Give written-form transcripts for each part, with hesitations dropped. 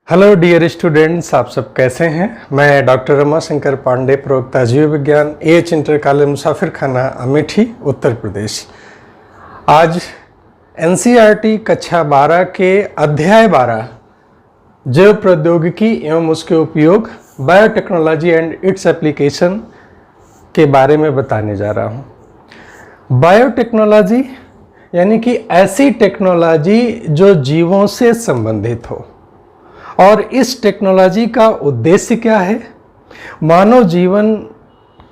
Hello dear students, आप सब कैसे हैं। मैं डॉक्टर रमाशंकर पांडे, प्रवक्ता जीव विज्ञान, एच इंटर कॉलेज मुसाफिर खाना, अमेठी, उत्तर प्रदेश। आज एनसीईआरटी कक्षा 12 के अध्याय 12 जैव प्रौद्योगिकी एवं उसके उपयोग, बायोटेक्नोलॉजी एंड इट्स एप्लीकेशन के बारे में बताने जा रहा हूँ। बायोटेक्नोलॉजी यानी कि ऐसी टेक्नोलॉजी जो जीवों से संबंधित हो, और इस टेक्नोलॉजी का उद्देश्य क्या है? मानव जीवन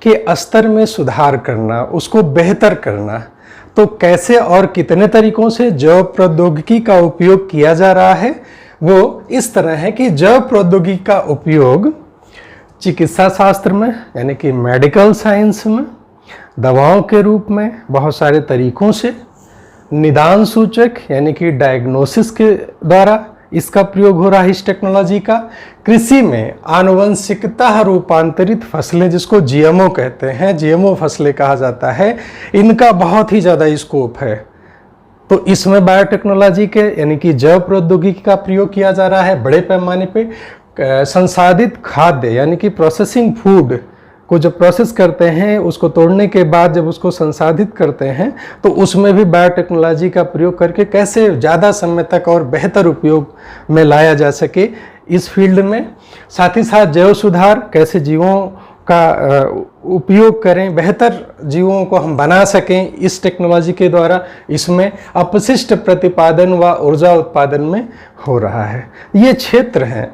के स्तर में सुधार करना, उसको बेहतर करना। तो कैसे और कितने तरीकों से जैव प्रौद्योगिकी का उपयोग किया जा रहा है वो इस तरह है कि जैव प्रौद्योगिकी का उपयोग चिकित्सा शास्त्र में यानी कि मेडिकल साइंस में, दवाओं के रूप में बहुत सारे तरीकों से, निदान सूचक यानी कि डायग्नोसिस के द्वारा इसका प्रयोग हो रहा है इस टेक्नोलॉजी का। कृषि में आनुवंशिकता रूपांतरित फसलें, जिसको जीएमओ कहते हैं, जीएमओ फसलें कहा जाता है, इनका बहुत ही ज़्यादा स्कोप है। तो इसमें बायोटेक्नोलॉजी के यानी कि जैव प्रौद्योगिकी का प्रयोग किया जा रहा है बड़े पैमाने पे। संसाधित खाद्य यानी कि प्रोसेसिंग फूड को जब प्रोसेस करते हैं, उसको तोड़ने के बाद जब उसको संसाधित करते हैं, तो उसमें भी बायोटेक्नोलॉजी का प्रयोग करके कैसे ज़्यादा समय तक और बेहतर उपयोग में लाया जा सके इस फील्ड में। साथ ही साथ जैव सुधार, कैसे जीवों का उपयोग करें, बेहतर जीवों को हम बना सकें इस टेक्नोलॉजी के द्वारा, इसमें अपशिष्ट प्रतिपादन व ऊर्जा उत्पादन में हो रहा है। ये क्षेत्र हैं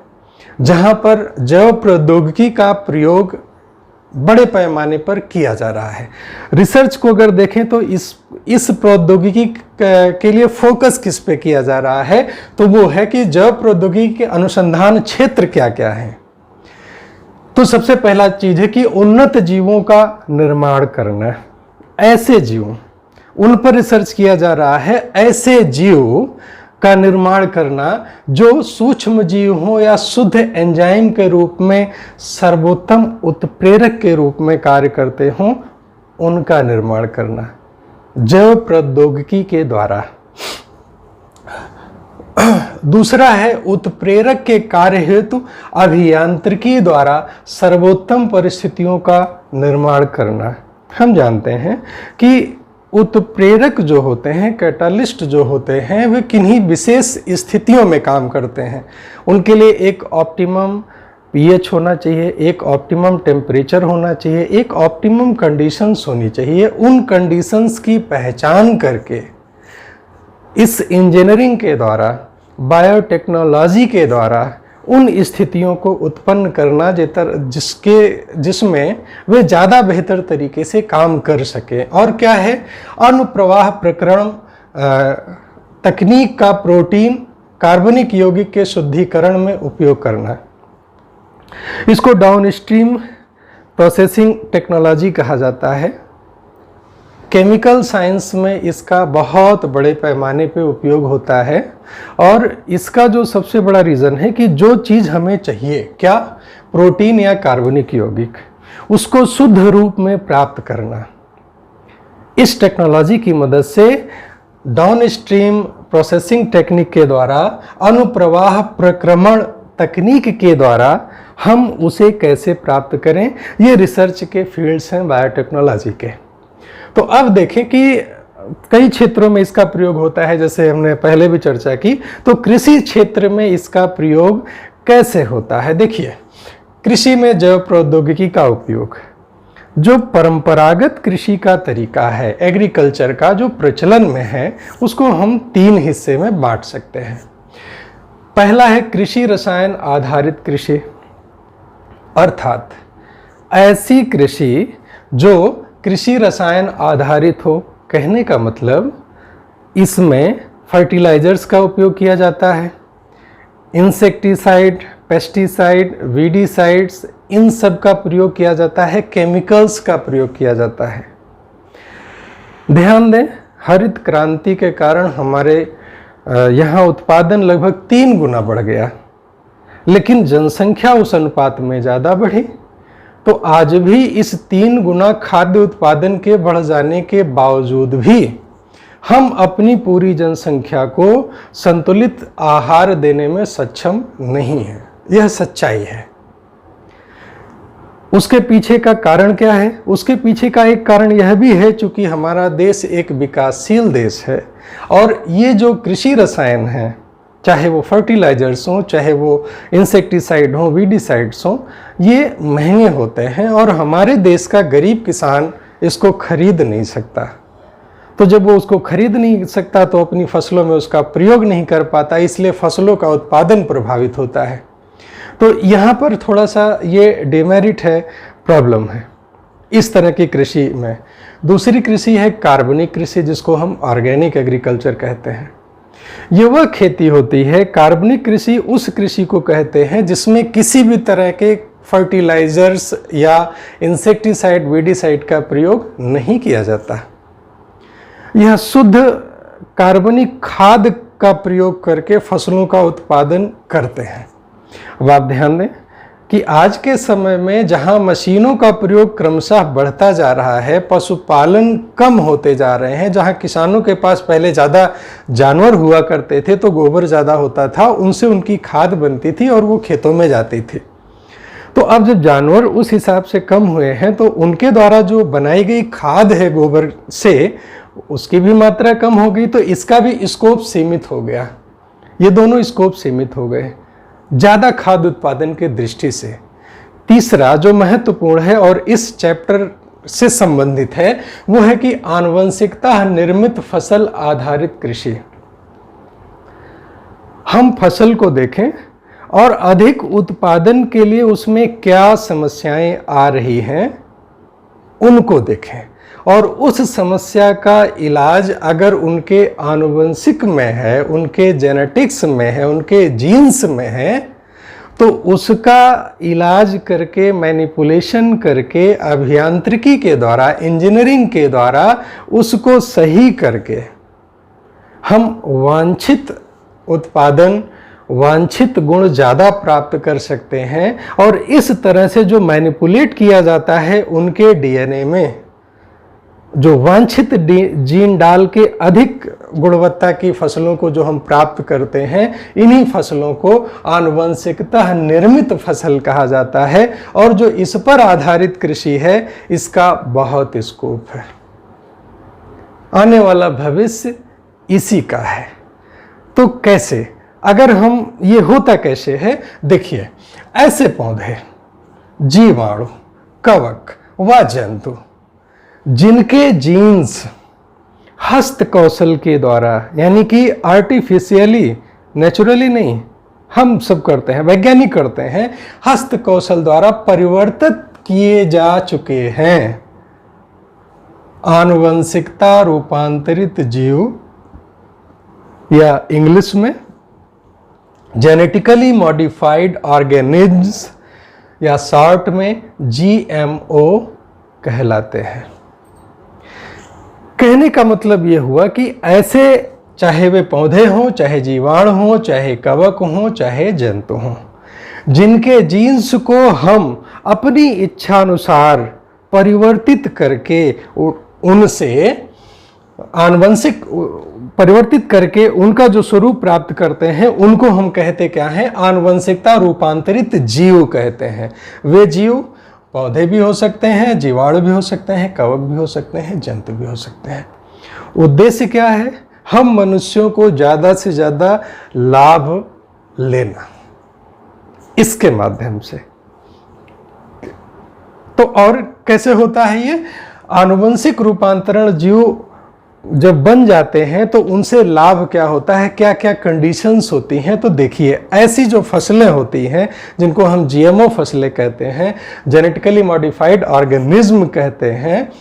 जहाँ पर जैव प्रौद्योगिकी का प्रयोग बड़े पैमाने पर किया जा रहा है। रिसर्च को अगर देखें तो इस प्रौद्योगिकी के लिए फोकस किस पे किया जा रहा है, तो वो है कि जैव प्रौद्योगिकी के अनुसंधान क्षेत्र क्या क्या हैं। तो सबसे पहला चीज है कि उन्नत जीवों का निर्माण करना। ऐसे जीव, उन पर रिसर्च किया जा रहा है। ऐसे जीव का निर्माण करना जो सूक्ष्म जीव हो या शुद्ध एंजाइम के रूप में सर्वोत्तम उत्प्रेरक के रूप में कार्य करते हों, उनका निर्माण करना जैव प्रौद्योगिकी के द्वारा। दूसरा है उत्प्रेरक के कार्य हेतु अभियांत्रिकी द्वारा सर्वोत्तम परिस्थितियों का निर्माण करना। हम जानते हैं कि उत्प्रेरक जो होते हैं, कैटालिस्ट जो होते हैं, वे किन्हीं विशेष स्थितियों में काम करते हैं। उनके लिए एक ऑप्टिमम पीएच होना चाहिए, एक ऑप्टिमम टेम्परेचर होना चाहिए, एक ऑप्टिमम कंडीशंस होनी चाहिए। उन कंडीशंस की पहचान करके इस इंजीनियरिंग के द्वारा, बायोटेक्नोलॉजी के द्वारा उन स्थितियों को उत्पन्न करना जिसमें वे ज़्यादा बेहतर तरीके से काम कर सकें। और क्या है? अनुप्रवाह प्रकरण तकनीक का प्रोटीन कार्बनिक यौगिक के शुद्धिकरण में उपयोग करना। इसको डाउनस्ट्रीम प्रोसेसिंग टेक्नोलॉजी कहा जाता है। केमिकल साइंस में इसका बहुत बड़े पैमाने पे उपयोग होता है। और इसका जो सबसे बड़ा रीज़न है कि जो चीज़ हमें चाहिए, क्या? प्रोटीन या कार्बनिक यौगिक, उसको शुद्ध रूप में प्राप्त करना। इस टेक्नोलॉजी की मदद से डाउनस्ट्रीम प्रोसेसिंग टेक्निक के द्वारा, अनुप्रवाह प्रक्रमण तकनीक के द्वारा हम उसे कैसे प्राप्त करें, ये रिसर्च के फील्ड्स हैं बायोटेक्नोलॉजी के। तो अब देखें कि कई क्षेत्रों में इसका प्रयोग होता है, जैसे हमने पहले भी चर्चा की। तो कृषि क्षेत्र में इसका प्रयोग कैसे होता है? देखिए, कृषि में जैव प्रौद्योगिकी का उपयोग, जो परंपरागत कृषि का तरीका है, एग्रीकल्चर का जो प्रचलन में है, उसको हम 3 हिस्से में बांट सकते हैं। पहला है कृषि रसायन आधारित कृषि, अर्थात ऐसी कृषि जो कृषि रसायन आधारित हो। कहने का मतलब इसमें फर्टिलाइजर्स का उपयोग किया जाता है, इंसेक्टिसाइड, पेस्टिसाइड, वीडिसाइड्स, इन सब का प्रयोग किया जाता है, केमिकल्स का प्रयोग किया जाता है। ध्यान दें, हरित क्रांति के कारण हमारे यहाँ उत्पादन लगभग 3 गुना बढ़ गया, लेकिन जनसंख्या उस अनुपात में ज़्यादा बढ़ी। तो आज भी इस 3 गुना खाद्य उत्पादन के बढ़ जाने के बावजूद भी हम अपनी पूरी जनसंख्या को संतुलित आहार देने में सक्षम नहीं हैं। यह सच्चाई है। उसके पीछे का कारण क्या है? उसके पीछे का एक कारण यह भी है, चूंकि हमारा देश एक विकासशील देश है और ये जो कृषि रसायन हैं, चाहे वो फर्टिलाइजर्स हों, चाहे वो इंसेक्टिसाइड हों, वीडिसाइड्स हों, ये महंगे होते हैं और हमारे देश का गरीब किसान इसको खरीद नहीं सकता। तो जब वो उसको खरीद नहीं सकता तो अपनी फसलों में उसका प्रयोग नहीं कर पाता, इसलिए फसलों का उत्पादन प्रभावित होता है। तो यहाँ पर थोड़ा सा ये डिमेरिट है, प्रॉब्लम है इस तरह की कृषि में। दूसरी कृषि है कार्बनिक कृषि, जिसको हम ऑर्गेनिक एग्रीकल्चर कहते हैं। ये वह खेती होती है, कार्बनिक कृषि उस कृषि को कहते हैं जिसमें किसी भी तरह के फर्टिलाइजर्स या इंसेक्टिसाइड, वीडिसाइड का प्रयोग नहीं किया जाता। यह शुद्ध कार्बनिक खाद का प्रयोग करके फसलों का उत्पादन करते हैं। अब आप ध्यान दें कि आज के समय में जहां मशीनों का प्रयोग क्रमशः बढ़ता जा रहा है, पशुपालन कम होते जा रहे हैं, जहां किसानों के पास पहले ज़्यादा जानवर हुआ करते थे तो गोबर ज़्यादा होता था, उनसे उनकी खाद बनती थी और वो खेतों में जाती थी। तो अब जब जानवर उस हिसाब से कम हुए हैं तो उनके द्वारा जो बनाई गई खाद है गोबर से, उसकी भी मात्रा कम हो गई, तो इसका भी स्कोप सीमित हो गया। ये दोनों स्कोप सीमित हो गए ज़्यादा खाद्य उत्पादन के दृष्टि से। तीसरा जो महत्वपूर्ण है और इस चैप्टर से संबंधित है, वो है कि आनुवंशिकता निर्मित फसल आधारित कृषि। हम फसल को देखें और अधिक उत्पादन के लिए उसमें क्या समस्याएं आ रही हैं उनको देखें, और उस समस्या का इलाज अगर उनके आनुवंशिक में है, उनके जेनेटिक्स में है, उनके जीन्स में है, तो उसका इलाज करके, मैनिपुलेशन करके, अभियांत्रिकी के द्वारा, इंजीनियरिंग के द्वारा उसको सही करके हम वांछित उत्पादन, वांछित गुण ज़्यादा प्राप्त कर सकते हैं। और इस तरह से जो मैनिपुलेट किया जाता है उनके डीएनए में, जो वांछित जीन डाल के अधिक गुणवत्ता की फसलों को जो हम प्राप्त करते हैं, इन्हीं फसलों को आनुवंशिकता निर्मित फसल कहा जाता है। और जो इस पर आधारित कृषि है, इसका बहुत स्कोप है। आने वाला भविष्य इसी का है। तो कैसे, अगर हम, ये होता कैसे है, देखिए, ऐसे पौधे, जीवाणु, कवक व जंतु जिनके जीन्स हस्त कौशल के द्वारा, यानी कि आर्टिफिशियली, नेचुरली नहीं, हम सब करते हैं, वैज्ञानिक करते हैं, हस्त कौशल द्वारा परिवर्तित किए जा चुके हैं, आनुवंशिकता रूपांतरित जीव, या इंग्लिश में जेनेटिकली मॉडिफाइड ऑर्गेनिज्म्स, या शॉर्ट में जीएमओ कहलाते हैं। कहने का मतलब ये हुआ कि ऐसे, चाहे वे पौधे हों, चाहे जीवाणु हों, चाहे कवक हों, चाहे जंतु हों, जिनके जीन्स को हम अपनी इच्छानुसार परिवर्तित करके उनसे आनुवंशिक परिवर्तित करके उनका जो स्वरूप प्राप्त करते हैं, उनको हम कहते क्या हैं? आनुवंशिकता रूपांतरित जीव कहते हैं। वे जीव पौधे भी हो सकते हैं, जीवाणु भी हो सकते हैं, कवक भी हो सकते हैं, जंतु भी हो सकते हैं। उद्देश्य क्या है? हम मनुष्यों को ज़्यादा से ज़्यादा लाभ लेना इसके माध्यम से। तो और कैसे होता है ये? आनुवंशिक रूपांतरण जीव जब बन जाते हैं तो उनसे लाभ क्या होता है, क्या क्या कंडीशंस होती हैं? तो देखिए, ऐसी जो फसलें होती हैं जिनको हम जीएमओ फसलें कहते हैं, जेनेटिकली मॉडिफाइड ऑर्गेनिज्म कहते हैं,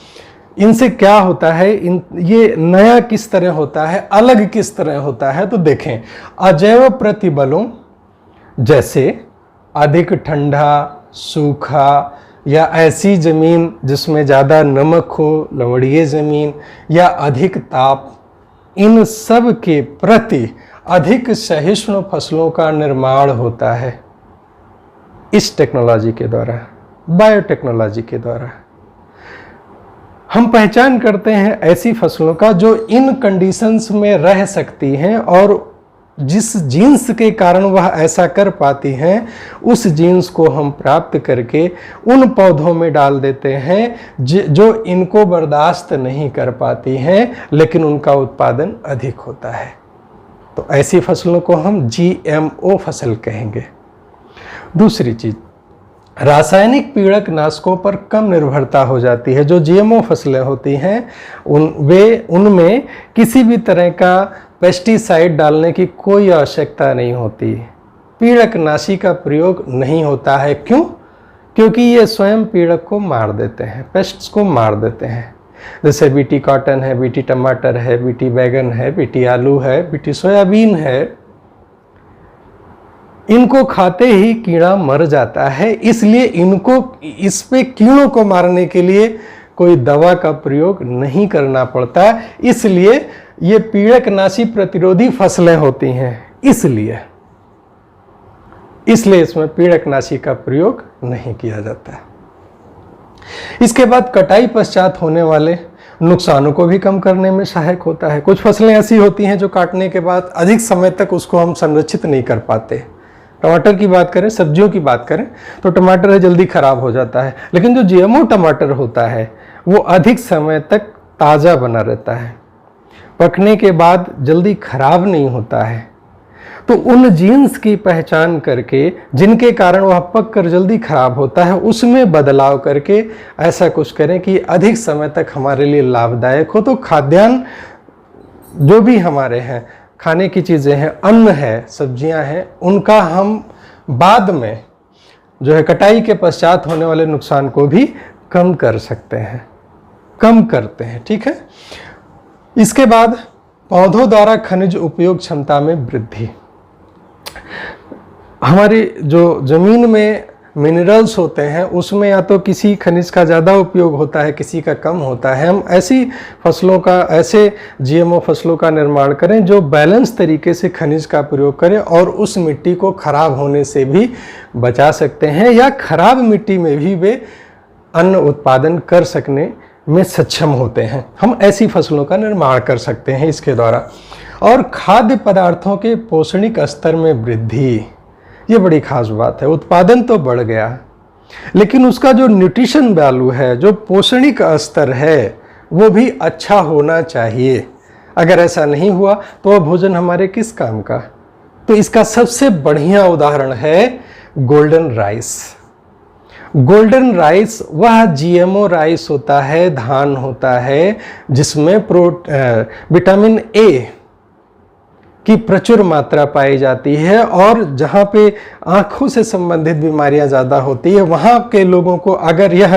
इनसे क्या होता है, ये नया किस तरह होता है, अलग किस तरह होता है? तो देखें, अजैव प्रतिबलों जैसे अधिक ठंडा, सूखा, या ऐसी ज़मीन जिसमें ज़्यादा नमक हो, लवणीय ज़मीन, या अधिक ताप, इन सब के प्रति अधिक सहिष्णु फसलों का निर्माण होता है इस टेक्नोलॉजी के द्वारा, बायोटेक्नोलॉजी के द्वारा। हम पहचान करते हैं ऐसी फसलों का जो इन कंडीशंस में रह सकती हैं और जिस जीन्स के कारण वह ऐसा कर पाती हैं उस जीन्स को हम प्राप्त करके उन पौधों में डाल देते हैं जो इनको बर्दाश्त नहीं कर पाती हैं, लेकिन उनका उत्पादन अधिक होता है। तो ऐसी फसलों को हम जीएमओ फसल कहेंगे। दूसरी चीज, रासायनिक पीड़क नाशकों पर कम निर्भरता हो जाती है। जो जीएमओ फसलें होती हैं उनमें किसी भी तरह का पेस्टिसाइड डालने की कोई आवश्यकता नहीं होती, पीड़कनाशी का प्रयोग नहीं होता है। क्यों? क्योंकि ये स्वयं पीड़क को मार देते हैं, पेस्ट्स को मार देते हैं। जैसे बीटी कॉटन है, बीटी टमाटर है, बीटी बैगन है, बीटी आलू है, बीटी सोयाबीन है, इनको खाते ही कीड़ा मर जाता है। इसलिए इस पे कीड़ों को मारने के लिए कोई दवा का प्रयोग नहीं करना पड़ता, इसलिए ये पीड़कनाशी प्रतिरोधी फसलें होती हैं। इसलिए इसमें पीड़कनाशी का प्रयोग नहीं किया जाता। इसके बाद कटाई पश्चात होने वाले नुकसानों को भी कम करने में सहायक होता है। कुछ फसलें ऐसी होती हैं जो काटने के बाद अधिक समय तक उसको हम संरक्षित नहीं कर पाते। टमाटर की बात करें, सब्जियों की बात करें तो टमाटर है जल्दी खराब हो जाता है, लेकिन जो जीएमओ टमाटर होता है वो अधिक समय तक ताज़ा बना रहता है, पकने के बाद जल्दी खराब नहीं होता है। तो उन जीन्स की पहचान करके जिनके कारण वह पक कर जल्दी खराब होता है उसमें बदलाव करके ऐसा कुछ करें कि अधिक समय तक हमारे लिए लाभदायक हो। तो खाद्यान्न जो भी हमारे हैं, खाने की चीज़ें हैं, अन्न है, सब्जियां हैं, उनका हम बाद में जो है कटाई के पश्चात होने वाले नुकसान को भी कम कर सकते हैं, कम करते हैं। ठीक है। इसके बाद पौधों द्वारा खनिज उपयोग क्षमता में वृद्धि। हमारी जो जमीन में मिनरल्स होते हैं उसमें या तो किसी खनिज का ज़्यादा उपयोग होता है, किसी का कम होता है। हम ऐसी फसलों का, ऐसे जीएमओ फसलों का निर्माण करें जो बैलेंस तरीके से खनिज का प्रयोग करें और उस मिट्टी को खराब होने से भी बचा सकते हैं, या खराब मिट्टी में भी वे अन्न उत्पादन कर सकने में सक्षम होते हैं। हम ऐसी फसलों का निर्माण कर सकते हैं इसके द्वारा। और खाद्य पदार्थों के पोषणिक स्तर में वृद्धि, ये बड़ी खास बात है। उत्पादन तो बढ़ गया, लेकिन उसका जो न्यूट्रिशन वैल्यू है, जो पोषणिक स्तर है, वो भी अच्छा होना चाहिए। अगर ऐसा नहीं हुआ तो वह भोजन हमारे किस काम का? तो इसका सबसे बढ़िया उदाहरण है गोल्डन राइस। गोल्डन राइस वह जीएमओ राइस होता है, धान होता है, जिसमें विटामिन ए की प्रचुर मात्रा पाई जाती है। और जहाँ पे आँखों से संबंधित बीमारियाँ ज़्यादा होती है, वहाँ के लोगों को अगर यह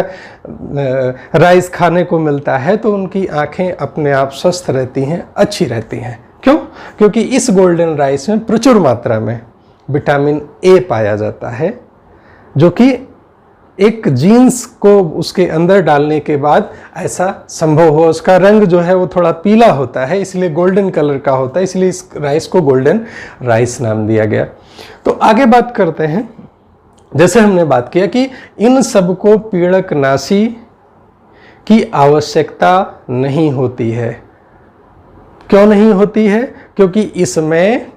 राइस खाने को मिलता है तो उनकी आँखें अपने आप स्वस्थ रहती हैं, अच्छी रहती हैं। क्यों? क्योंकि इस गोल्डन राइस में प्रचुर मात्रा में विटामिन ए पाया जाता है, जो कि एक जीन्स को उसके अंदर डालने के बाद ऐसा संभव हो। उसका रंग जो है वो थोड़ा पीला होता है, इसलिए गोल्डन कलर का होता है, इसलिए इस राइस को गोल्डन राइस नाम दिया गया। तो आगे बात करते हैं। जैसे हमने बात किया कि इन सब को पीड़कनाशी की आवश्यकता नहीं होती है। क्यों नहीं होती है? क्योंकि इसमें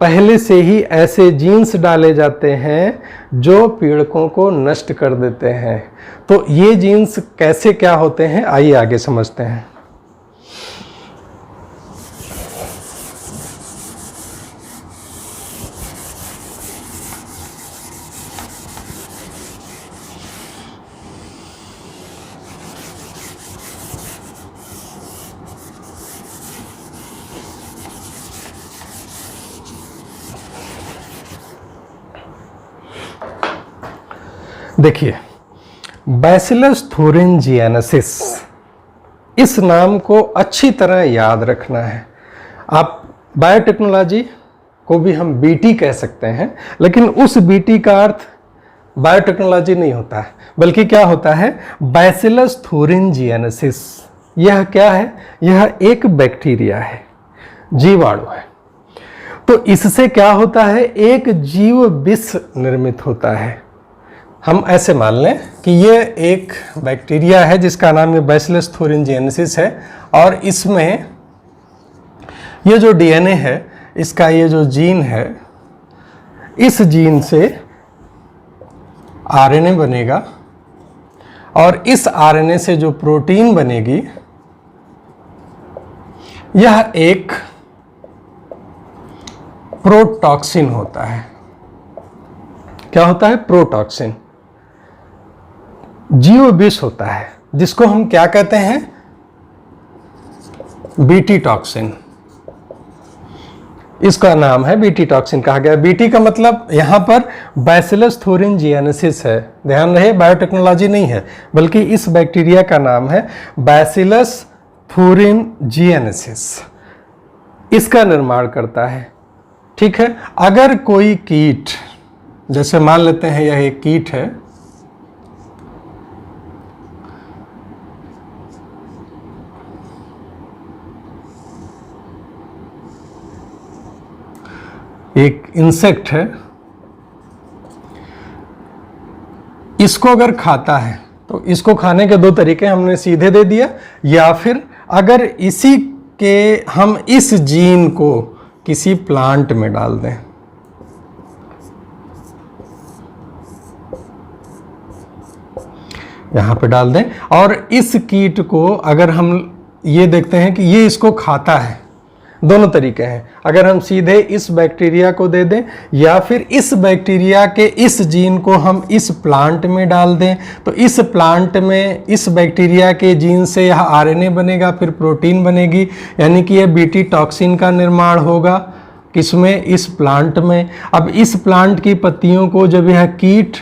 पहले से ही ऐसे जीन्स डाले जाते हैं जो पीड़कों को नष्ट कर देते हैं। तो ये जीन्स कैसे क्या होते हैं, आइए आगे समझते हैं। देखिए, बैसिलस थुरिंजिएनेसिस, इस नाम को अच्छी तरह याद रखना है। आप बायोटेक्नोलॉजी को भी हम बीटी कह सकते हैं, लेकिन उस बीटी का अर्थ बायोटेक्नोलॉजी नहीं होता है, बल्कि क्या होता है? बैसिलस थुरिंजिएनेसिस। यह क्या है? यह एक बैक्टीरिया है, जीवाणु है। तो इससे क्या होता है? एक जीव विष निर्मित होता है। हम ऐसे मान लें कि ये एक बैक्टीरिया है जिसका नाम है बैसिलस thuringiensis है, और इसमें ये जो डीएनए है, इसका ये जो जीन है, इस जीन से आरएनए बनेगा, और इस आरएनए से जो प्रोटीन बनेगी यह एक प्रोटॉक्सिन होता है। क्या होता है? प्रोटॉक्सिन। जीव विष होता है, जिसको हम क्या कहते हैं? BT toxin. इसका नाम है बीटी टॉक्सिन कहा गया। बीटी का मतलब यहां पर बैसिलस thuringiensis है। ध्यान रहे, बायोटेक्नोलॉजी नहीं है, बल्कि इस बैक्टीरिया का नाम है बैसिलस thuringiensis। इसका निर्माण करता है। ठीक है, अगर कोई कीट, जैसे मान लेते हैं यह एक कीट है, एक इंसेक्ट है, इसको अगर खाता है तो इसको खाने के दो तरीके हमने सीधे दे दिया, या फिर अगर इसी के हम इस जीन को किसी प्लांट में डाल दें, यहां पे डाल दें, और इस कीट को अगर हम ये देखते हैं कि ये इसको खाता है, दोनों तरीके हैं। अगर हम सीधे इस बैक्टीरिया को दे दें, या फिर इस बैक्टीरिया के इस जीन को हम इस प्लांट में डाल दें, तो इस प्लांट में इस बैक्टीरिया के जीन से यह आरएनए बनेगा, फिर प्रोटीन बनेगी, यानी कि यह बीटी टॉक्सिन का निर्माण होगा। किसमें? इस प्लांट में। अब इस प्लांट की पत्तियों को जब यह कीट,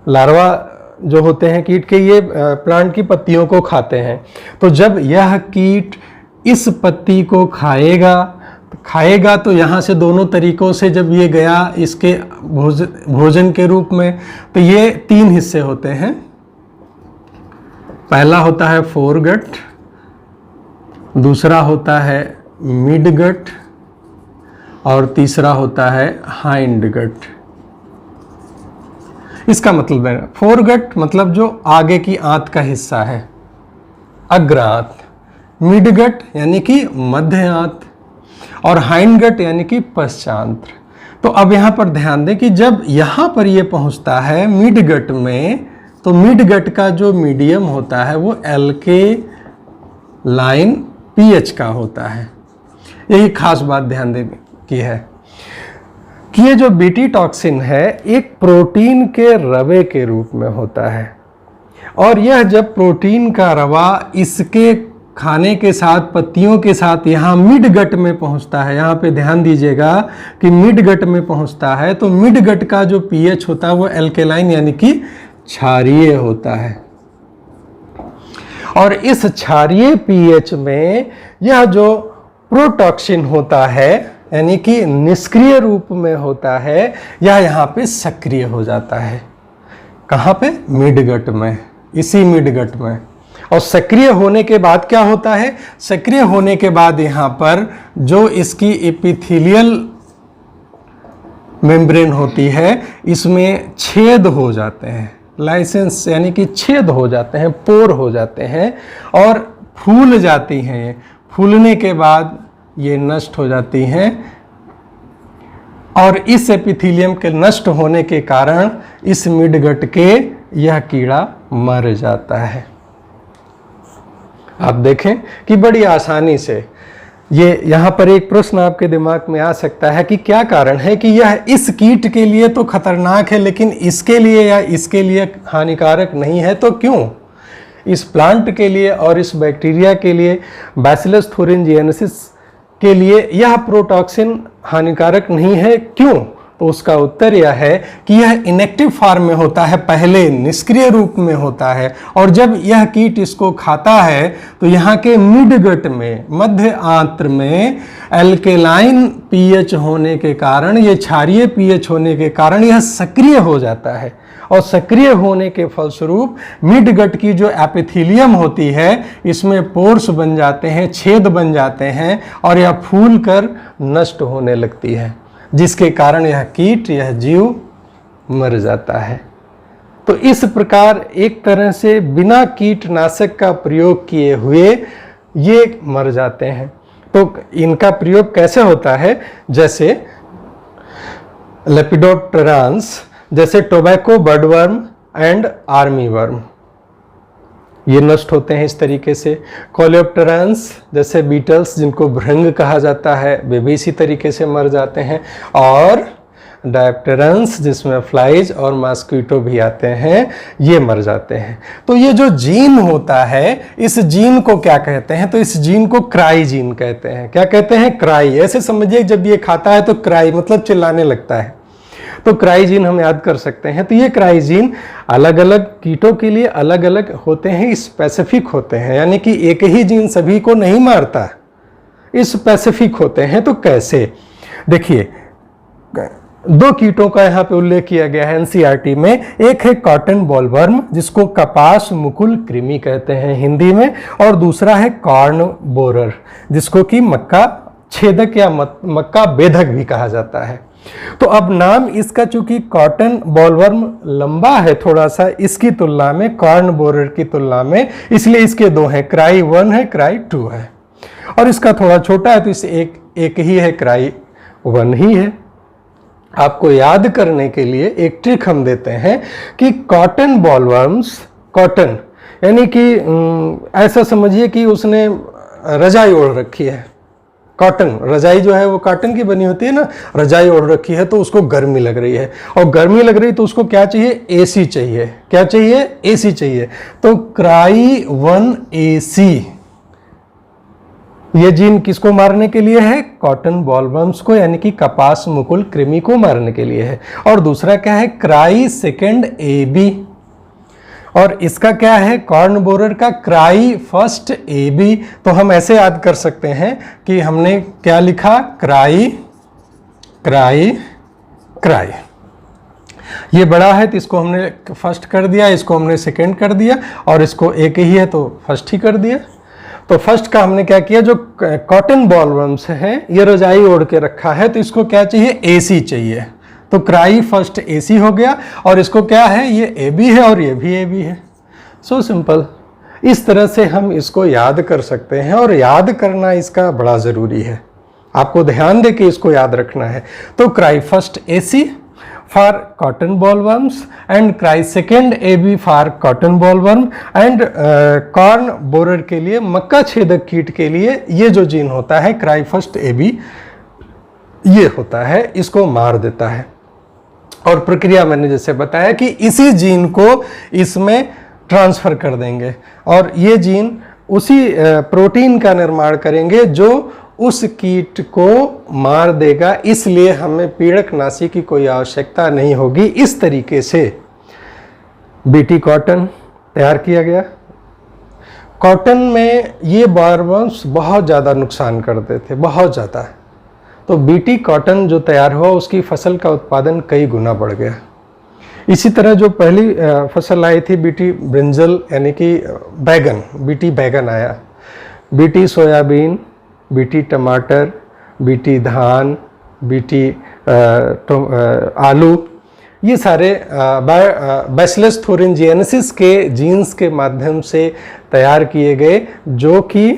लार्वा जो होते हैं कीट के, ये प्लांट की पत्तियों को खाते हैं, तो जब यह कीट इस पत्ती को खाएगा तो यहाँ से दोनों तरीकों से जब ये गया इसके भोजन के रूप में, तो ये तीन हिस्से होते हैं। पहला होता है फोरगट, दूसरा होता है मिडगट, और तीसरा होता है हाइंडगट। इसका मतलब है, फोरगट मतलब जो आगे की आंत का हिस्सा है, अग्र आंत, मिडगट यानी कि मध्य आंत, और हाइंडगट यानी कि पश्चांत्र। तो अब यहाँ पर ध्यान दें कि जब यहाँ पर ये पहुँचता है मिडगट में, तो मिडगट का जो मीडियम होता है वो एल्केलाइन पीएच का होता है। यही खास बात ध्यान देने की है कि ये जो बीटी टॉक्सिन है एक प्रोटीन के रवे के रूप में होता है, और यह जब प्रोटीन का रवा इसके खाने के साथ, पत्तियों के साथ यहाँ मिडगट में पहुँचता है, यहाँ पे ध्यान दीजिएगा कि मिडगट में पहुँचता है, तो मिडगट का जो पीएच होता है वो एल्केलाइन यानी कि क्षारीय होता है। और इस क्षारीय पीएच में यह जो प्रोटॉक्सिन होता है, यानी कि निष्क्रिय रूप में होता है, यह यहाँ पे सक्रिय हो जाता है। कहाँ पे? मिडगट में, इसी मिडगट में। और सक्रिय होने के बाद क्या होता है? सक्रिय होने के बाद यहाँ पर जो इसकी एपिथेलियल मेम्ब्रेन होती है, इसमें छेद हो जाते हैं, लाइसेंस यानी कि छेद हो जाते हैं, पोर हो जाते हैं, और फूल जाती हैं। फूलने के बाद ये नष्ट हो जाती हैं, और इस एपिथेलियम के नष्ट होने के कारण इस मिडगट के यह कीड़ा मर जाता है। आप देखें कि बड़ी आसानी से ये यहाँ पर एक प्रश्न आपके दिमाग में आ सकता है कि क्या कारण है कि यह इस कीट के लिए तो खतरनाक है, लेकिन इसके लिए या इसके लिए हानिकारक नहीं है, तो क्यों? इस प्लांट के लिए और इस बैक्टीरिया के लिए, बैसिलस thuringiensis के लिए यह प्रोटॉक्सिन हानिकारक नहीं है, क्यों? तो उसका उत्तर यह है कि यह इनएक्टिव फॉर्म में होता है, पहले निष्क्रिय रूप में होता है, और जब यह कीट इसको खाता है तो यहाँ के मिडगट में, मध्य आंत्र में एल्केलाइन पीएच होने के कारण, ये क्षारीय पीएच होने के कारण यह सक्रिय हो जाता है, और सक्रिय होने के फलस्वरूप मिडगट की जो एपिथेलियम होती है इसमें पोर्स बन जाते हैं, छेद बन जाते हैं, और यह फूल कर नष्ट होने लगती है, जिसके कारण यह कीट, यह जीव मर जाता है। तो इस प्रकार एक तरह से बिना कीटनाशक का प्रयोग किए हुए ये मर जाते हैं। तो इनका प्रयोग कैसे होता है, जैसे लेपिडोप्टेरान्स, जैसे tobacco budworm and army worm, ये नष्ट होते हैं इस तरीके से। कोलेप्टेरान्स जैसे बीटल्स जिनको भृंग कहा जाता है, वे भी इसी तरीके से मर जाते हैं। और डायप्टेरन्स जिसमें फ्लाइज और मॉस्किटो भी आते हैं, ये मर जाते हैं। तो ये जो जीन होता है, इस जीन को क्या कहते हैं, तो इस जीन को क्राई जीन कहते हैं। क्या कहते हैं? क्राई। ऐसे समझिए जब ये खाता है तो क्राई मतलब चिल्लाने लगता है, तो क्राई जीन हम याद कर सकते हैं। तो ये क्राई जीन अलग अलग कीटों के लिए अलग अलग होते हैं, स्पेसिफिक होते हैं, यानी कि एक ही जीन सभी को नहीं मारता, स्पेसिफिक होते हैं। तो कैसे? देखिए, दो कीटों का यहाँ पे उल्लेख किया गया है एनसीईआरटी में। एक है कॉटन बॉलवर्म जिसको कपास मुकुल कृमि कहते हैं हिंदी में, और दूसरा है कॉर्न बोरर जिसको कि मक्का छेदक या मक्का बेधक भी कहा जाता है। तो अब नाम इसका चूंकि कॉटन बॉलवर्म लंबा है थोड़ा सा इसकी तुलना में, कॉर्न बोरर की तुलना में, इसलिए इसके दो हैं, क्राई 1 है, क्राई 2 है। और इसका थोड़ा छोटा है तो इसे एक ही है, क्राई 1 ही है। आपको याद करने के लिए एक ट्रिक हम देते हैं कि कॉटन बॉलवर्म्स, कॉटन यानी कि ऐसा समझिए कि उसने रजाई ओढ़ रखी है। कॉटन रजाई जो है वो कॉटन की बनी होती है ना, रजाई ओढ़ रखी है तो उसको गर्मी लग रही है, और गर्मी लग रही तो उसको क्या चाहिए? एसी चाहिए। क्या चाहिए? एसी चाहिए। तो क्राई 1 एसी ये जीन किसको मारने के लिए है? कॉटन बॉलवर्म्स को, यानी कि कपास मुकुल कृमि को मारने के लिए है। और दूसरा क्या है? Cry 2 AB. और इसका क्या है? कॉर्न बोरर का क्राई 1 एबी। तो हम ऐसे याद कर सकते हैं कि हमने क्या लिखा? Cry cry cry. ये बड़ा है तो इसको हमने फर्स्ट कर दिया, इसको हमने सेकंड कर दिया, और इसको एक ही है तो फर्स्ट ही कर दिया। तो फर्स्ट का हमने क्या किया? जो कॉटन बॉलवर्म्स है ये रजाई ओढ़ के रखा है तो इसको क्या चाहिए? एसी चाहिए। तो क्राई 1 एसी हो गया, और इसको क्या है? ये ए बी है और ये भी ए बी है। So simple. इस तरह से हम इसको याद कर सकते हैं, और याद करना इसका बड़ा ज़रूरी है। आपको ध्यान दे के इसको याद रखना है। तो cry 1 AC for cotton bollworms and cry 2 AB for cotton bollworm, and corn borer के लिए, मक्का छेदक कीट के लिए ये जो जीन होता है क्राई 1 एबी, ये होता है, इसको मार देता है। और प्रक्रिया मैंने जैसे बताया कि इसी जीन को इसमें ट्रांसफर कर देंगे, और ये जीन उसी प्रोटीन का निर्माण करेंगे जो उस कीट को मार देगा। इसलिए हमें पीड़कनाशी की कोई आवश्यकता नहीं होगी। इस तरीके से बीटी कॉटन तैयार किया गया। कॉटन में ये बॉलवर्म्स बहुत ज़्यादा नुकसान करते थे, बहुत ज़्यादा। तो बीटी कॉटन जो तैयार हुआ उसकी फसल का उत्पादन कई गुना बढ़ गया। इसी तरह जो पहली फसल आई थी बीटी ब्रिंजल यानी कि बैगन, बीटी बैगन आया, बीटी सोयाबीन, बीटी टमाटर, बीटी धान, बीटी आलू, ये सारे बैसिलस थुरिंजिएनेसिस के जीन्स के माध्यम से तैयार किए गए, जो कि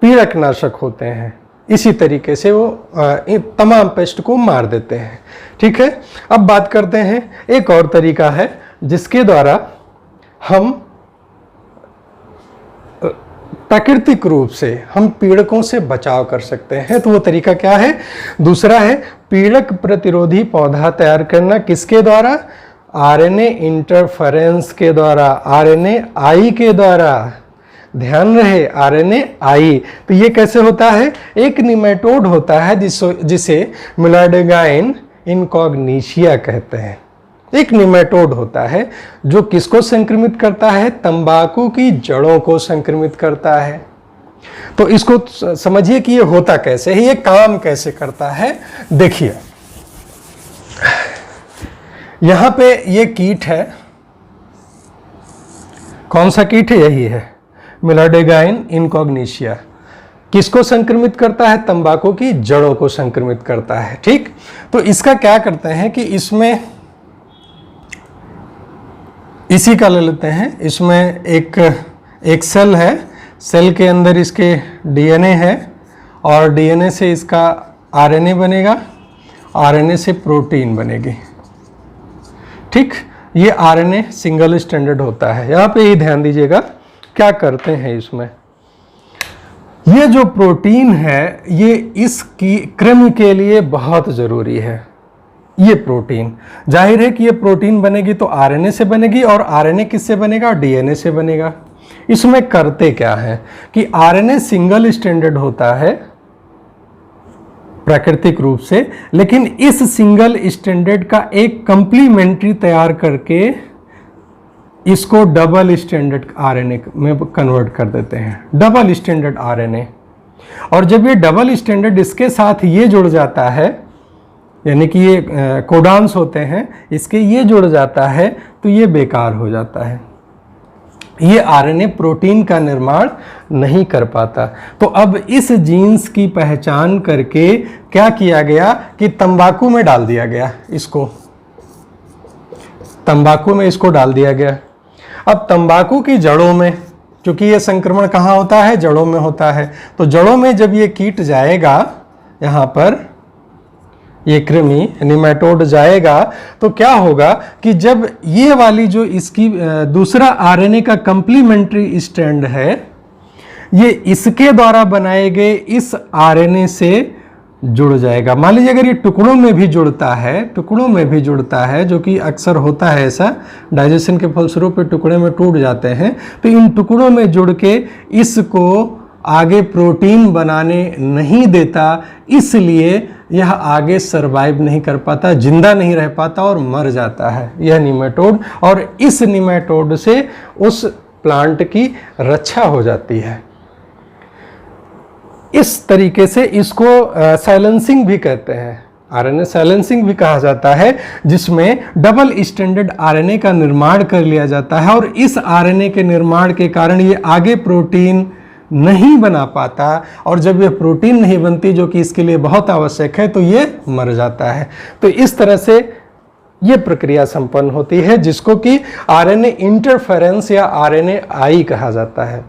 पीड़कनाशक होते हैं। इसी तरीके से वो तमाम पेस्ट को मार देते हैं। ठीक है, अब बात करते हैं एक और तरीका है जिसके द्वारा हम प्राकृतिक रूप से हम पीड़कों से बचाव कर सकते हैं। तो वो तरीका क्या है? दूसरा है पीड़क प्रतिरोधी पौधा तैयार करना। किसके द्वारा? आरएनए इंटरफेरेंस के द्वारा, आरएनए आई के द्वारा। ध्यान रहे, आरएनए आई। तो ये कैसे होता है? एक निमेटोड होता है जिसे मिलाडेगाइन इनकॉग्निशिया कहते हैं। एक निमेटोड होता है जो किसको संक्रमित करता है? तंबाकू की जड़ों को संक्रमित करता है। तो इसको समझिए कि ये होता कैसे है, ये काम कैसे करता है। देखिए, यहां पे ये कीट है, कौन सा कीट है? यही है, मिलाडेगाइन इनकॉग्निशिया। किसको संक्रमित करता है? तंबाकू की जड़ों को संक्रमित करता है। ठीक, तो इसका क्या करते हैं कि इसमें इसी का ले लेते हैं। इसमें एक सेल है, सेल के अंदर इसके डीएनए है और डीएनए से इसका आरएनए बनेगा, आरएनए से प्रोटीन बनेगी। ठीक, ये आरएनए सिंगल स्ट्रैंडेड होता है। यहाँ पे ही ध्यान दीजिएगा क्या करते हैं इसमें। ये जो प्रोटीन है ये इसकी क्रम के लिए बहुत ज़रूरी है। ये प्रोटीन, जाहिर है कि ये प्रोटीन बनेगी तो आरएनए से बनेगी, और आरएनए किससे बनेगा? डीएनए से बनेगा। इसमें करते क्या है कि आरएनए सिंगल स्ट्रैंडेड होता है प्राकृतिक रूप से, लेकिन इस सिंगल स्ट्रैंडेड का एक कंप्लीमेंट्री तैयार करके इसको डबल स्ट्रैंडेड आरएनए में कन्वर्ट कर देते हैं, डबल स्ट्रैंडेड आरएनए। और जब ये डबल स्ट्रैंडेड इसके साथ ये जुड़ जाता है, यानी कि ये कोडान्स होते हैं, इसके ये जुड़ जाता है तो ये बेकार हो जाता है, ये आरएनए प्रोटीन का निर्माण नहीं कर पाता। तो अब इस जीन्स की पहचान करके क्या किया गया कि तंबाकू में डाल दिया गया, इसको तंबाकू में इसको डाल दिया गया। अब तंबाकू की जड़ों में, क्योंकि ये संक्रमण कहाँ होता है? जड़ों में होता है। तो जड़ों में जब ये कीट जाएगा, यहाँ पर ये कृमि निमेटोड जाएगा, तो क्या होगा कि जब ये वाली जो इसकी दूसरा आरएनए का कंप्लीमेंट्री स्ट्रैंड है, ये इसके द्वारा बनाए गए इस आरएनए से जुड़ जाएगा। मान लीजिए अगर ये टुकड़ों में भी जुड़ता है, टुकड़ों में भी जुड़ता है, जो कि अक्सर होता है ऐसा, डाइजेशन के फलस्वरूप टुकड़े में टूट जाते हैं, तो इन टुकड़ों में जुड़ के इसको आगे प्रोटीन बनाने नहीं देता, इसलिए यह आगे सरवाइव नहीं कर पाता, जिंदा नहीं रह पाता और मर जाता है यह निमेटोड। और इस निमेटोड से उस प्लांट की रक्षा हो जाती है। इस तरीके से इसको साइलेंसिंग भी कहते हैं, आरएनए साइलेंसिंग भी कहा जाता है, जिसमें डबल स्ट्रैंडेड आरएनए का निर्माण कर लिया जाता है। और इस आरएनए के निर्माण के कारण ये आगे प्रोटीन नहीं बना पाता, और जब ये प्रोटीन नहीं बनती, जो कि इसके लिए बहुत आवश्यक है, तो ये मर जाता है। तो इस तरह से ये प्रक्रिया संपन्न होती है, जिसको कि आरएनए इंटरफेरेंस या आरएनए आई कहा जाता है।